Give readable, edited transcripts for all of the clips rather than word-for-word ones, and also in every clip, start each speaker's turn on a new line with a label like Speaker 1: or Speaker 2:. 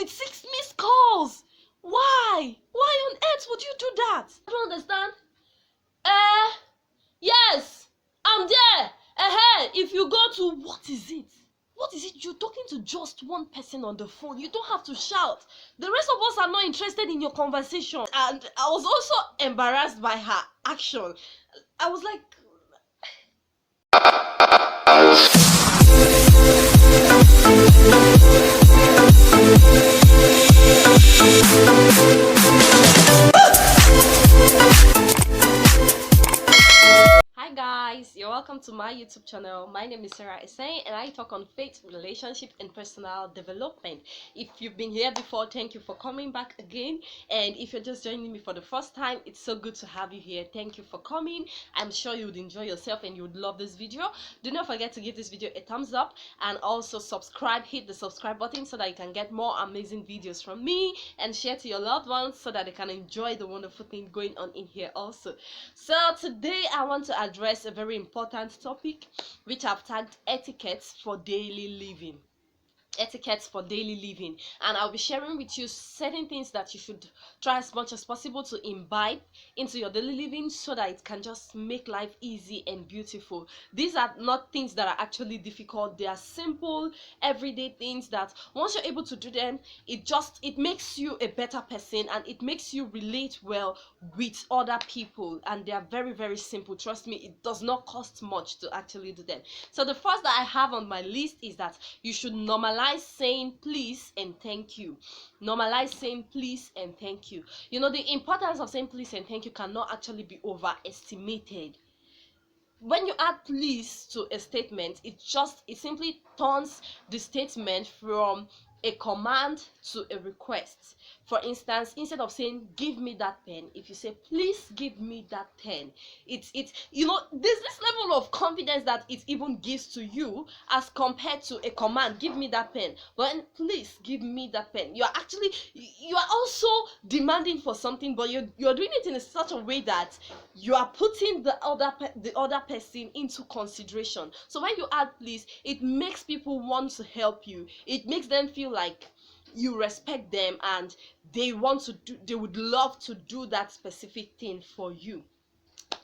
Speaker 1: with 6 missed calls. Why? Why on earth would you do that? I don't understand. Yes, I'm there. If you go to, what is it? What is it? You're talking to just one person on the phone. You don't have to shout. The rest of us are not interested in your conversation. And I was also embarrassed by her action. I was like, hi guys, you're welcome to my YouTube channel. My name is Sarah Essay and I talk on faith, relationship and personal development. If you've been here before, thank you for coming back again, and if you're just joining me for the first time, it's so good to have you here. Thank you for coming. I'm sure you would enjoy yourself and you would love this video. Do not forget to give this video a thumbs up and also subscribe. Hit the subscribe button so that you can get more amazing videos from me, and share to your loved ones so that they can enjoy the wonderful thing going on in here also. So today I want to address a very important topic which I've tagged etiquettes for daily living. Etiquettes for daily living, and I'll be sharing with you certain things that you should try as much as possible to imbibe into your daily living so that it can just make life easy and beautiful. These are not things that are actually difficult. They are simple everyday things that once you're able to do them, it makes you a better person and it makes you relate well with other people, and they are very, very simple. Trust me, it does not cost much to actually do them. So the first that I have on my list is that you should normalize saying please and thank you. Normalize saying please and thank you. You know, the importance of saying please and thank you cannot actually be overestimated. When you add please to a statement, it simply turns the statement from a command to a request. For instance, instead of saying give me that pen, if you say please give me that pen, it's you know, there's this level of confidence that it even gives to you as compared to a command, give me that pen. But please give me that pen, you are also demanding for something, but you're doing it in such a way that you are putting the other person into consideration. So when you add please, it makes people want to help you. It makes them feel like you respect them and they would love to do that specific thing for you.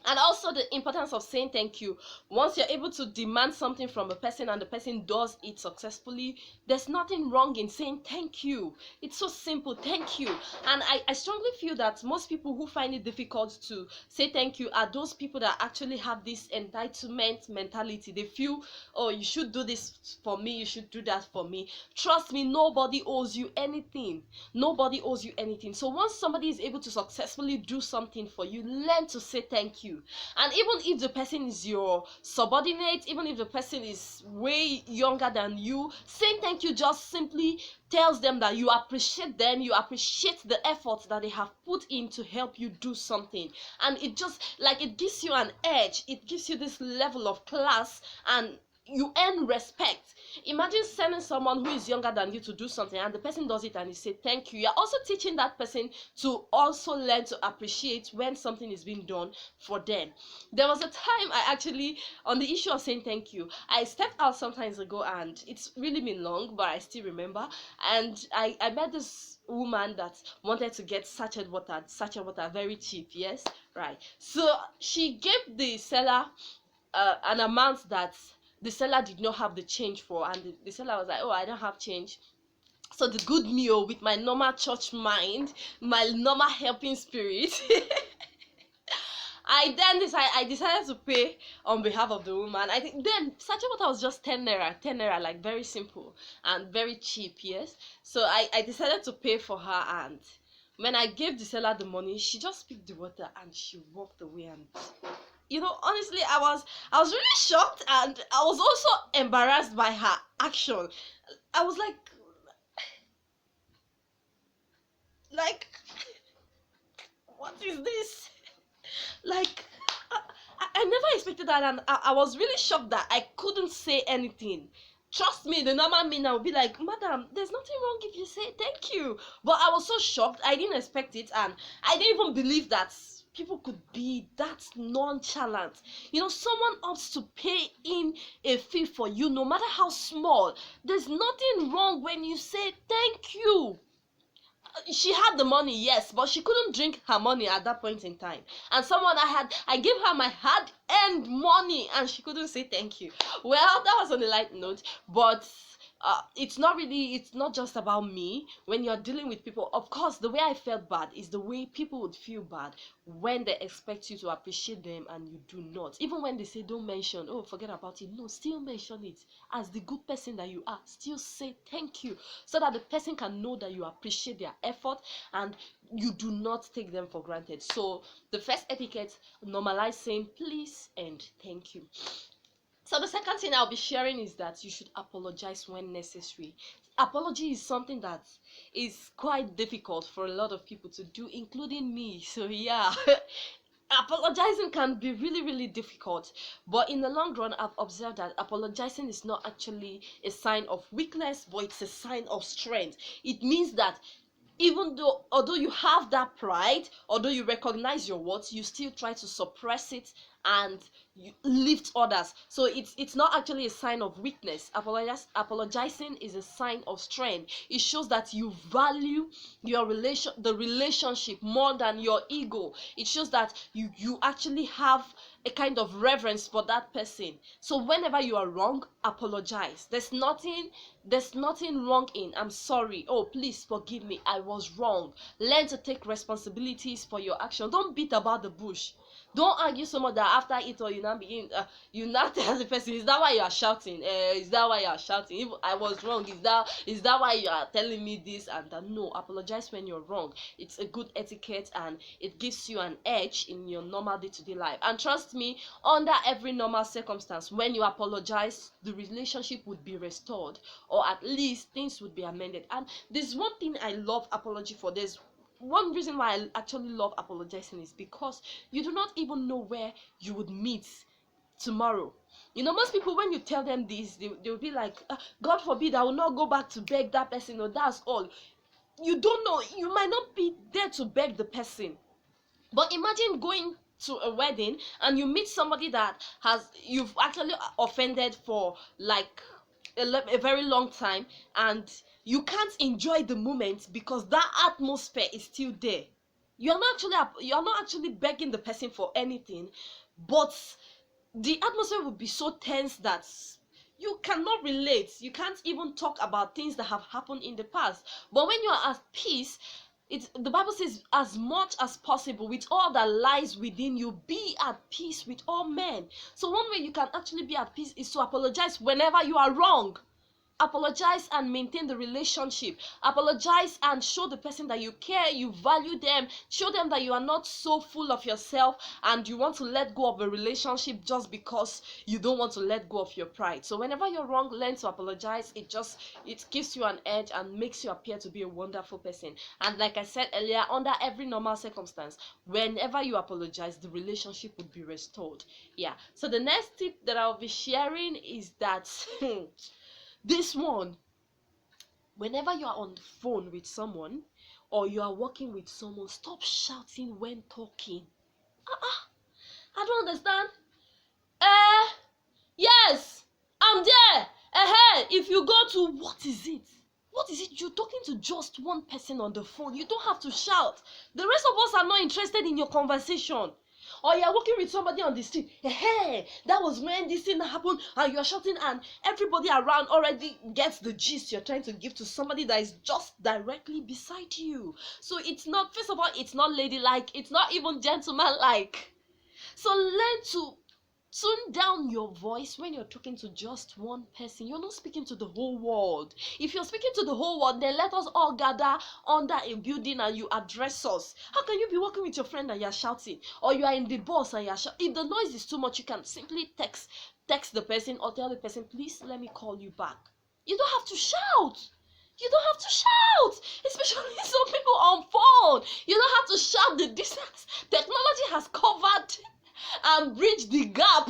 Speaker 1: And also the importance of saying thank you. Once you're able to demand something from a person and the person does it successfully, there's nothing wrong in saying thank you. It's so simple, thank you. And I strongly feel that most people who find it difficult to say thank you are those people that actually have this entitlement mentality. They feel, oh, you should do this for me, you should do that for me. Trust me, nobody owes you anything. Nobody owes you anything. So once somebody is able to successfully do something for you, learn to say thank you. And even if the person is your subordinate, even if the person is way younger than you, saying thank you just simply tells them that you appreciate them, you appreciate the efforts that they have put in to help you do something. And it just, like, it gives you an edge, it gives you this level of class, and you earn respect. Imagine sending someone who is younger than you to do something and the person does it and you say thank you. You're also teaching that person to also learn to appreciate when something is being done for them. There was a time I actually, on the issue of saying thank you, I stepped out some times ago, and it's really been long, but I still remember. And I met this woman that wanted to get sachet water very cheap. Yes, right. So she gave the seller an amount that the seller did not have the change for, and the seller was like, oh, I don't have change. So the good meal, with my normal church mind, my normal helping spirit, I decided to pay on behalf of the woman. I think then sachet water was just 10 naira, like very simple and very cheap. Yes, so I decided to pay for her, and when I gave the seller the money, she just picked the water and she walked away. And you know, honestly, I was really shocked, and I was also embarrassed by her action. I was like what is this? Like, I never expected that, and I was really shocked that I couldn't say anything. Trust me, the normal me now would be like, madam, there's nothing wrong if you say thank you. But I was so shocked, I didn't expect it, and I didn't even believe that people could be that nonchalant. You know, someone opts to pay in a fee for you, no matter how small. There's nothing wrong when you say thank you. she had the money, yes, but she couldn't drink her money at that point in time. And I gave her my hard-earned money, and she couldn't say thank you. Well, that was on a light note, but it's not just about me. When you're dealing with people, of course, the way I felt bad is the way people would feel bad when they expect you to appreciate them and you do not. Even when they say don't mention, oh, forget about it, no, still mention it. As the good person that you are, still say thank you, so that the person can know that you appreciate their effort and you do not take them for granted. So the first etiquette, normalize saying please and thank you. So the second thing I'll be sharing is that you should apologize when necessary. Apology is something that is quite difficult for a lot of people to do, including me. So yeah, apologizing can be really, really difficult. But in the long run, I've observed that apologizing is not actually a sign of weakness, but it's a sign of strength. It means that although you have that pride, although you recognize your worth, you still try to suppress it and you lift others. So it's not actually a sign of weakness. Apologizing is a sign of strength. It shows that you value the relationship more than your ego. It shows that you actually have a kind of reverence for that person. So whenever you are wrong, apologize. There's nothing wrong in I'm sorry, oh please forgive me, I was wrong. Learn to take responsibilities for your action. Don't beat about the bush. Don't argue so much that after it all you now tell the person, is that why you are shouting? Is that why you are shouting? If I was wrong, is that why you are telling me this and that? No, apologize when you're wrong. It's a good etiquette and it gives you an edge in your normal day-to-day life. And trust me, under every normal circumstance, when you apologize, the relationship would be restored, or at least things would be amended. And there's one thing I love apology for. There's one reason why I actually love apologizing is because you do not even know where you would meet tomorrow. Most people, when you tell them this, they'll be like, God forbid, I will not go back to beg that person, or that's all. You don't know, you might not be there to beg the person. But imagine going to a wedding and you meet somebody that you've actually offended for like a very long time, and you can't enjoy the moment because that atmosphere is still there. You're not actually begging the person for anything, but the atmosphere would be so tense that you cannot relate. You can't even talk about things that have happened in the past. But when you are at peace, the Bible says, as much as possible, with all that lies within you, be at peace with all men. So one way you can actually be at peace is to apologize whenever you are wrong. Apologize and maintain the relationship. Apologize and show the person that you care, you value them. Show them that you are not so full of yourself and you want to let go of a relationship just because you don't want to let go of your pride. So whenever you're wrong, learn to apologize. It gives you an edge and makes you appear to be a wonderful person. And like I said earlier, under every normal circumstance, whenever you apologize, the relationship would be restored. Yeah. So the next tip that I'll be sharing is that this one, whenever you are on the phone with someone or you are working with someone, stop shouting when talking. I don't understand. Yes, I'm there. If you go to, what is it? What is it? You're talking to just one person on the phone. You don't have to shout. The rest of us are not interested in your conversation. Or you're walking with somebody on the street. That was when this thing happened, and you're shouting, and everybody around already gets the gist you're trying to give to somebody that is just directly beside you. So first of all, it's not ladylike, it's not even gentlemanlike. So learn to tune down your voice when you're talking to just one person. You're not speaking to the whole world. If you're speaking to the whole world, then let us all gather under a building and you address us. How can you be working with your friend and you're shouting? Or you are in the bus and you're shouting? If the noise is too much, you can simply text the person or tell the person, please let me call you back. You don't have to shout. You don't have to shout, especially some people on phone. You don't have to shout the distance. Technology has covered and bridged the gap.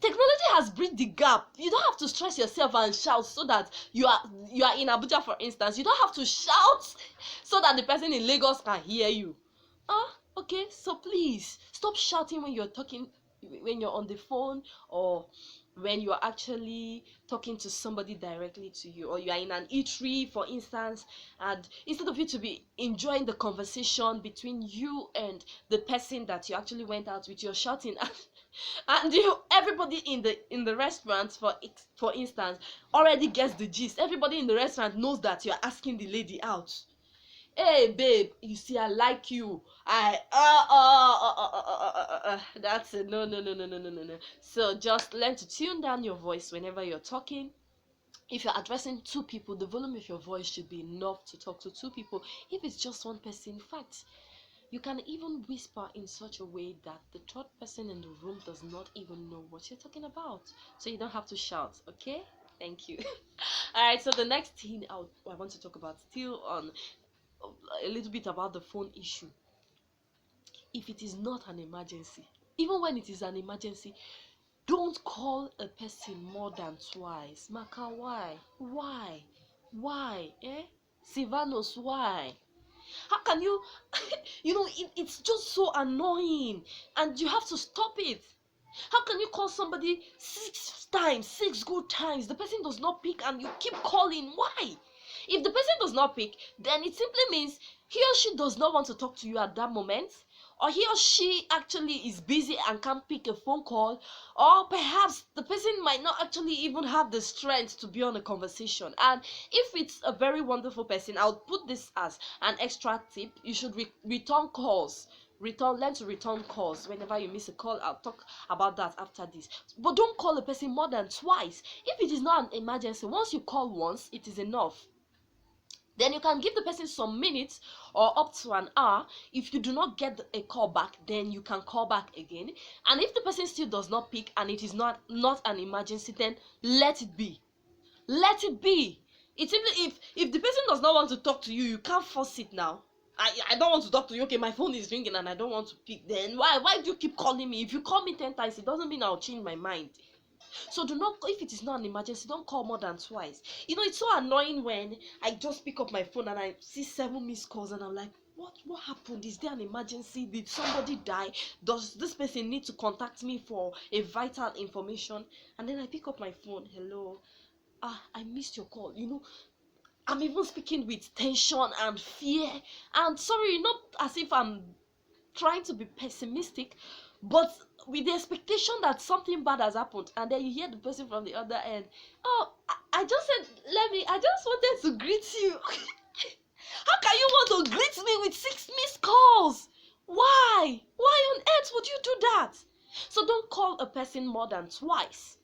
Speaker 1: Technology has bridged the gap. You don't have to stress yourself and shout so that you are in Abuja, for instance. You don't have to shout so that the person in Lagos can hear you. Okay, so please stop shouting when you're talking, when you're on the phone or when you're actually talking to somebody directly to you, or you are in an eatery, for instance, and instead of you to be enjoying the conversation between you and the person that you actually went out with, you're shouting and everybody in the restaurant, for instance, already gets the gist. Everybody in the restaurant knows that you're asking the lady out. Hey babe, you see, I like you. That's it. No, no, no, no, no, no, no, no. So just learn to tune down your voice whenever you're talking. If you're addressing two people, the volume of your voice should be enough to talk to two people. If it's just one person, in fact, you can even whisper in such a way that the third person in the room does not even know what you're talking about. So you don't have to shout, okay? Thank you. All right, so the next thing I want to talk about, still on a little bit about the phone issue. If it is not an emergency, even when it is an emergency, don't call a person more than twice. Maka, why Silvanus, why? How can you it's just so annoying, and you have to stop it. How can you call somebody 6 times, 6 good times, the person does not pick, and you keep calling? Why? If the person does not pick, then it simply means he or she does not want to talk to you at that moment, or he or she actually is busy and can't pick a phone call, or perhaps the person might not actually even have the strength to be on a conversation. And if it's a very wonderful person, I'll put this as an extra tip: you should return calls. Learn to return calls whenever you miss a call. I'll talk about that after this. But don't call a person more than twice. If it is not an emergency, once you call once, it is enough. Then you can give the person some minutes or up to an hour. If you do not get a call back, then you can call back again. And if the person still does not pick and it is not an emergency, then let it be. Let it be. It's simply, if the person does not want to talk to you, you can't force it now. I don't want to talk to you. Okay, my phone is ringing and I don't want to pick. Then why do you keep calling me? If you call me 10 times, it doesn't mean I'll change my mind. So do not, if it is not an emergency, don't call more than twice. It's so annoying when I just pick up my phone and I see 7 missed calls, and I'm like, what happened? Is there an emergency? Did somebody die? Does this person need to contact me for a vital information? And then I pick up my phone. Hello, I missed your call. I'm even speaking with tension and fear. And sorry, not as if I'm trying to be pessimistic, but with the expectation that something bad has happened. And then you hear the person from the other end, oh, I just said, I just wanted to greet you. How can you want to greet me with 6 missed calls? Why on earth would you do that? So don't call a person more than twice.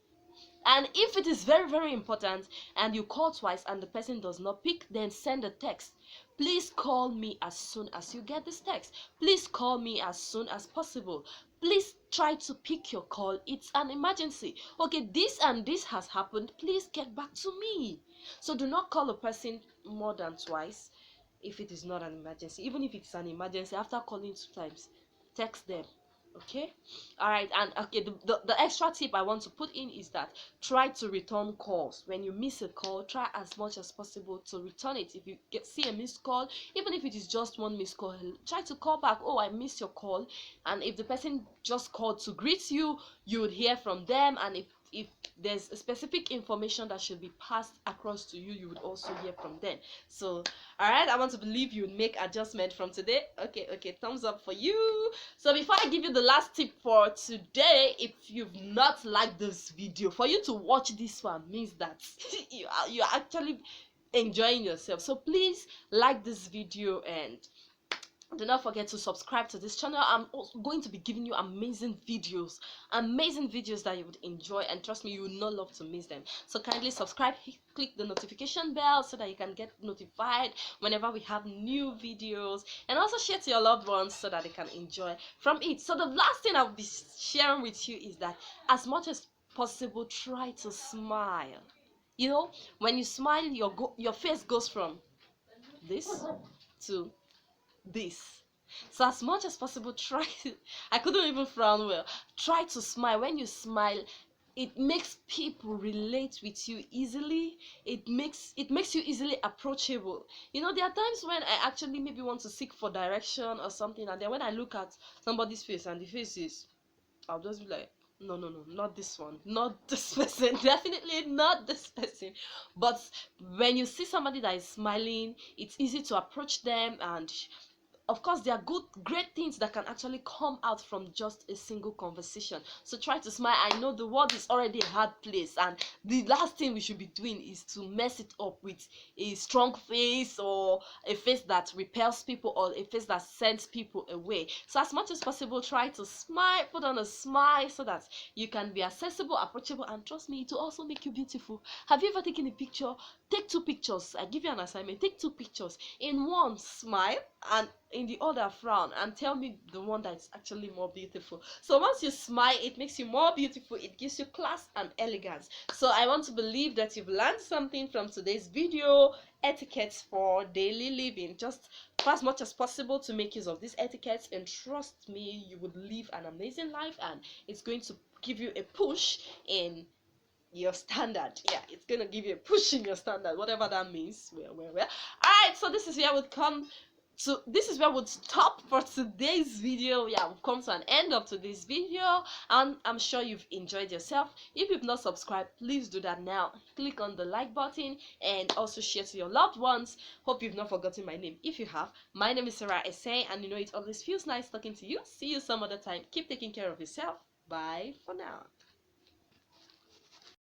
Speaker 1: And if it is very, very important and you call twice and the person does not pick, then send a text. Please call me as soon as you get this text. Please call me as soon as possible. Please try to pick your call. It's an emergency. Okay, this and this has happened. Please get back to me. So do not call a person more than twice if it is not an emergency. Even if it's an emergency, after calling 2 times, text them. Okay, all right. And okay, the extra tip I want to put in is that try to return calls. When you miss a call, try as much as possible to return it. If you see a missed call, even if it is just one missed call, try to call back. Oh, I missed your call. And if the person just called to greet you, you would hear from them. And if there's a specific information that should be passed across to you, you would also hear from them. So all right, I want to believe you would make adjustment from today. Okay, thumbs up for you. So before I give you the last tip for today, if you've not liked this video, for you to watch this one means that you're actually enjoying yourself. So please like this video and do not forget to subscribe to this channel. I'm also going to be giving you amazing videos that you would enjoy, and trust me, you will not love to miss them. So kindly subscribe, click the notification bell so that you can get notified whenever we have new videos, and also share to your loved ones so that they can enjoy from it. So the last thing I'll be sharing with you is that as much as possible, try to smile. When you smile, your face goes from this to this. So as much as possible, I couldn't even frown well. Try to smile. When you smile, it makes people relate with you easily. It makes you easily approachable. There are times when I actually maybe want to seek for direction or something, and then when I look at somebody's face and the face is, I'll just be like, no, not this one, not this person, definitely not this person. But when you see somebody that is smiling, it's easy to approach them, and of course there are great things that can actually come out from just a single conversation. So try to smile. I know the world is already a hard place, and the last thing we should be doing is to mess it up with a strong face, or a face that repels people, or a face that sends people away. So as much as possible, try to smile, put on a smile, so that you can be accessible, approachable, and trust me, it will also make you beautiful. Have you ever taken a picture? Take two pictures. I give you an assignment. Take two pictures. In one, smile, and in the other, frown, and tell me the one that's actually more beautiful. So once you smile, it makes you more beautiful. It gives you class and elegance. So I want to believe that you've learned something from today's video. Etiquettes for daily living. Just try as much as possible to make use of these etiquettes, and trust me, you would live an amazing life, and it's going to give you a push in your standard. Yeah, it's gonna give you a push in your standard, whatever that means. Well. All right, so this is where we'll come to, this is where we'll stop for today's video. Yeah, we've come to an end of today's video, and I'm sure you've enjoyed yourself. If you've not subscribed, please do that now. Click on the like button and also share to your loved ones. Hope you've not forgotten my name. If you have, my name is Sarah Essay, and you know it always feels nice talking to you. See you some other time. Keep taking care of yourself. Bye for now.